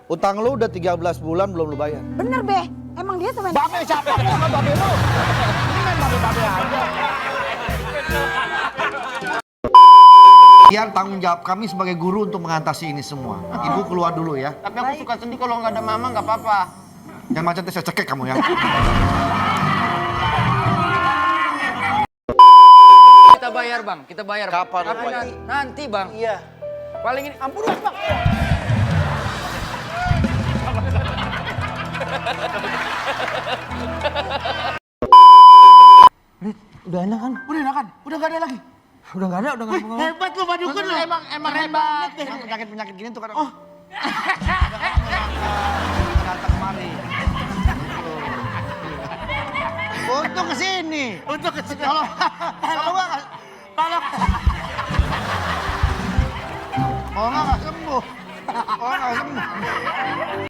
Utang lu udah 13 bulan belum lu bayar. Bener, Be. Emang dia sama Babe siapa? Bukan babe lu. Ini main babe-babe aja. Biar tanggung jawab kami sebagai guru untuk mengatasi ini semua. Ibu keluar dulu ya. Tapi aku suka sedih kalau nggak ada mama nggak apa-apa. Jangan macam saya cekek kamu ya. Kita bayar bang, kita bayar. Kapan? Nanti bang. Iya. Paling ini, ampun bang. Udah enak kan? Udah enak kan? Udah nggak ada lagi. Udah nggak ada pengalaman. Hebat lu Pak Dukun lu. Emang hebat. Emang penyakit-penyakit gini tuh kan. Oh. Datang kemari. Untuk kesini. Untuk kesini. Kalau nggak kalau nggak sembuh. Kalau nggak sembuh.